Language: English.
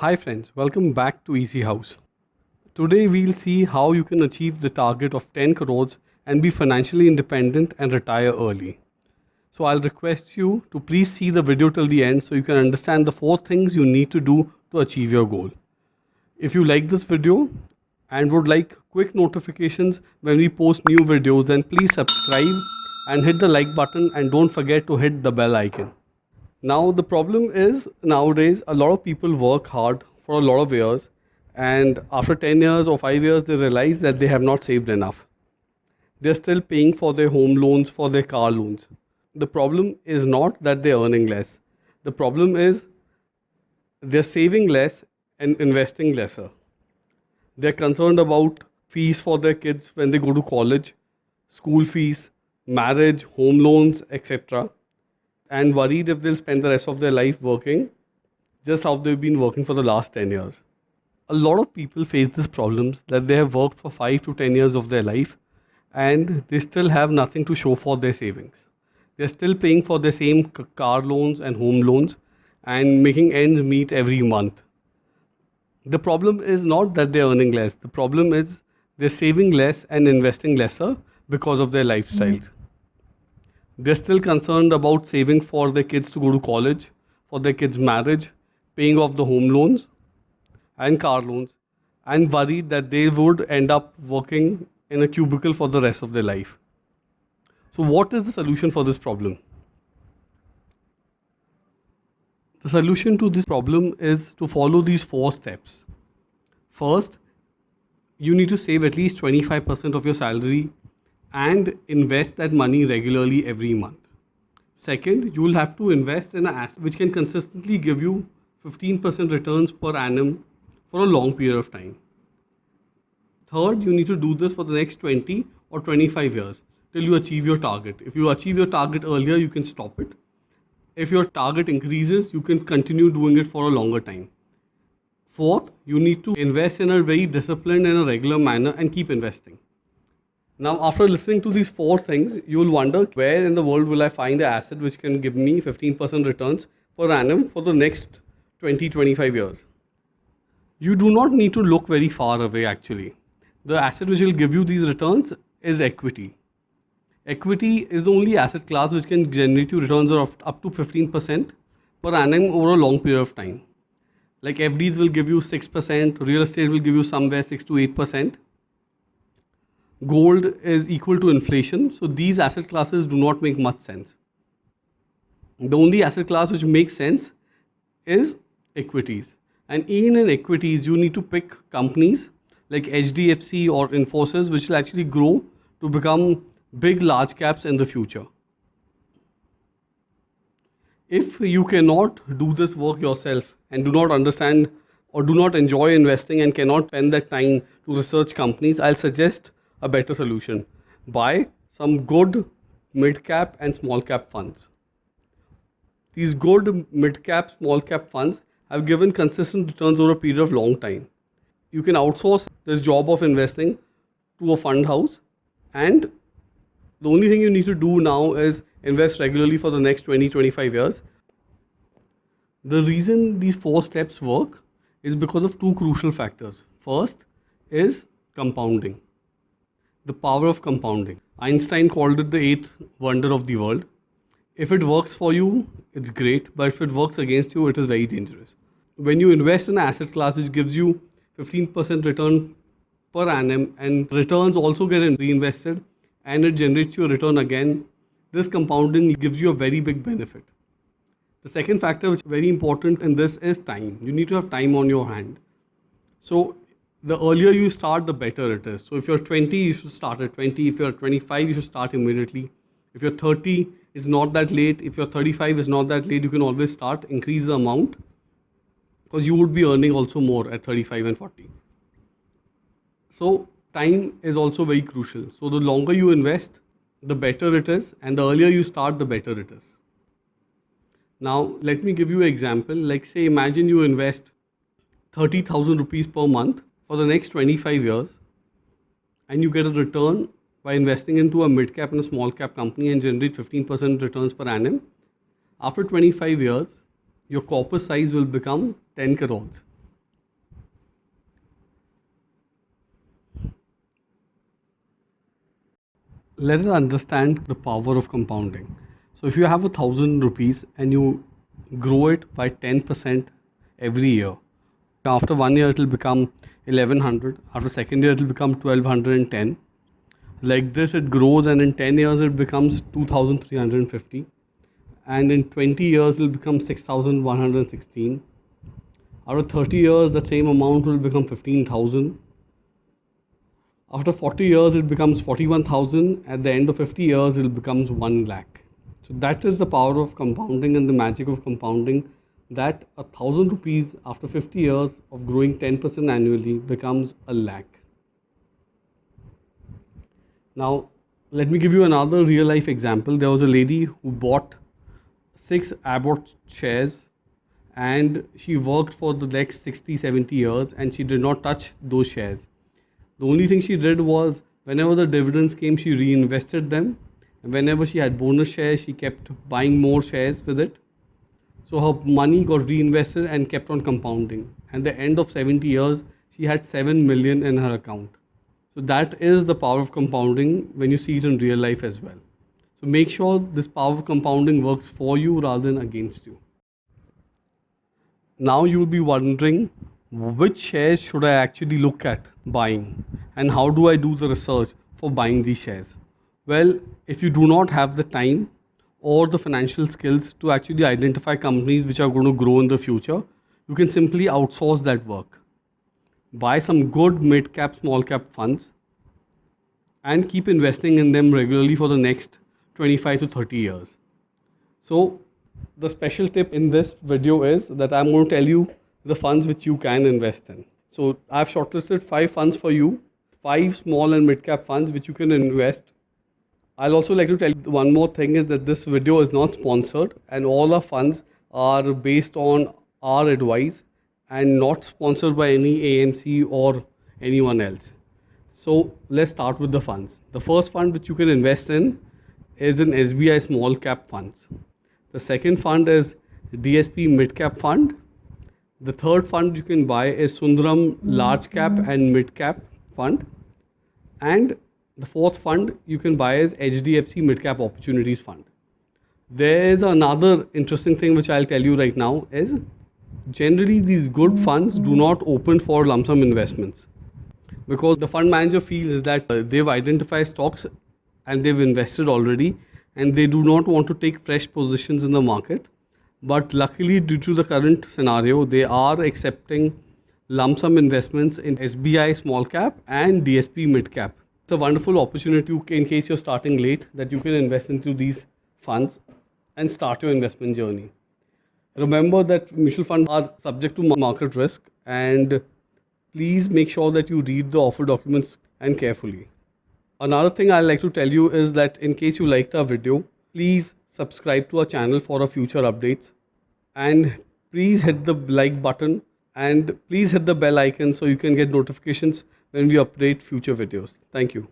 Hi friends, welcome back to Easy House. Today we'll see how you can achieve the target of 10 crores and be financially independent and retire early. So I'll request you to please see the video till the end so you can understand the 4 things you need to do to achieve your goal. If you like this video and would like quick notifications when we post new videos, then please subscribe and hit the like button and don't forget to hit the bell icon. Now, the problem is nowadays a lot of people work hard for a lot of years, and after 10 years or 5 years, they realize that they have not saved enough. They're still paying for their home loans, for their car loans. The problem is not that they're earning less, the problem is they're saving less and investing lesser. They're concerned about fees for their kids when they go to college, school fees, marriage, home loans, etc., and worried if they'll spend the rest of their life working just how they've been working for the last 10 years. A lot of people face these problems that they have worked for 5 to 10 years of their life and they still have nothing to show for their savings. They're still paying for the same car loans and home loans and making ends meet every month. The problem is not that they're earning less, the problem is they're saving less and investing lesser because of their lifestyles. They're still concerned about saving for their kids to go to college, for their kids' marriage, paying off the home loans and car loans, and worried that they would end up working in a cubicle for the rest of their life. So, what is the solution for this problem? The solution to this problem is to follow these 4 steps. First, you need to save at least 25% of your salary and invest that money regularly every month. Second, you will have to invest in an asset which can consistently give you 15% returns per annum for a long period of time. Third, you need to do this for the next 20 or 25 years till you achieve your target. If you achieve your target earlier, you can stop it. If your target increases, you can continue doing it for a longer time. Fourth, you need to invest in a very disciplined and a regular manner and keep investing. Now, after listening to these 4 things, you will wonder where in the world will I find an asset which can give me 15% returns per annum for the next 20-25 years. You do not need to look very far away actually. The asset which will give you these returns is equity. Equity is the only asset class which can generate you returns of up to 15% per annum over a long period of time. Like FDs will give you 6%, real estate will give you somewhere 6 to 8%. Gold is equal to inflation, so these asset classes do not make much sense. The only asset class which makes sense is equities. And even in equities, you need to pick companies like HDFC or Infosys which will actually grow to become big large caps in the future. If you cannot do this work yourself and do not understand or do not enjoy investing and cannot spend that time to research companies, I'll suggest a better solution. Buy some good mid cap and small cap funds. These good mid cap, small cap funds have given consistent returns over a period of long time. You can outsource this job of investing to a fund house, and the only thing you need to do now is invest regularly for the next 20-25 years. The reason these 4 steps work is because of 2 crucial factors. First is compounding. The power of compounding. Einstein called it the 8th wonder of the world. If it works for you, it's great, but if it works against you, it is very dangerous. When you invest in an asset class which gives you 15% return per annum and returns also get reinvested and it generates you a return again, this compounding gives you a very big benefit. The second factor which is very important in this is time. You need to have time on your hand. So the earlier you start, the better it is. So if you're 20, you should start at 20. If you're 25, you should start immediately. If you're 30, it's not that late. If you're 35, it's not that late. You can always start, increase the amount because you would be earning also more at 35 and 40. So time is also very crucial. So the longer you invest, the better it is, and the earlier you start, the better it is. Now, let me give you an example. Like say, imagine you invest 30,000 rupees per month for the next 25 years and you get a return by investing into a mid cap and a small cap company and generate 15% returns per annum. After 25 years, your corpus size will become 10 crores. let us understand the power of compounding. So if you have 1,000 rupees and you grow it by 10% every year, after 1 year it will become 1100. After second year it will become 1210. Like this it grows, and in 10 years it becomes 2350. And in 20 years it will become 6116. After 30 years the same amount will become 15,000. After 40 years it becomes 41,000. At the end of 50 years it becomes 1 lakh. So that is the power of compounding and the magic of compounding, that 1,000 rupees after 50 years of growing 10% annually becomes a lakh. Now, let me give you another real life example. There was a lady who bought 6 Abbott shares, and she worked for the next 60-70 years and she did not touch those shares. The only thing she did was, whenever the dividends came, she reinvested them. And whenever she had bonus shares, she kept buying more shares with it. So her money got reinvested and kept on compounding. At the end of 70 years, she had 7 million in her account. So that is the power of compounding when you see it in real life as well. So make sure this power of compounding works for you rather than against you. Now you will be wondering, which shares should I actually look at buying, and how do I do the research for buying these shares? Well, if you do not have the time or the financial skills to actually identify companies which are going to grow in the future, you can simply outsource that work. Buy some good mid-cap, small-cap funds and keep investing in them regularly for the next 25 to 30 years. So the special tip in this video is that I'm going to tell you the funds which you can invest in. So I've shortlisted 5 funds for you, 5 small and mid-cap funds which you can invest. I'll also like to tell you one more thing, is that this video is not sponsored and all our funds are based on our advice and not sponsored by any AMC or anyone else. So let's start with the funds. The first fund which you can invest in is an SBI small cap funds. The second fund is DSP mid cap fund. The third fund you can buy is Sundaram large cap and mid cap fund. And the fourth fund you can buy is HDFC mid cap opportunities fund. There is another interesting thing which I'll tell you right now is, generally these good funds do not open for lump sum investments, because the fund manager feels that they've identified stocks and they've invested already and they do not want to take fresh positions in the market. But luckily, due to the current scenario, they are accepting lump sum investments in SBI small cap and DSP mid cap. It's a wonderful opportunity in case you're starting late, that you can invest into these funds and start your investment journey. Remember that mutual funds are subject to market risk, and please make sure that you read the offer documents and carefully. Another thing I'd like to tell you is that in case you liked our video, please subscribe to our channel for our future updates, and please hit the like button and please hit the bell icon so you can get notifications when we update future videos. Thank you.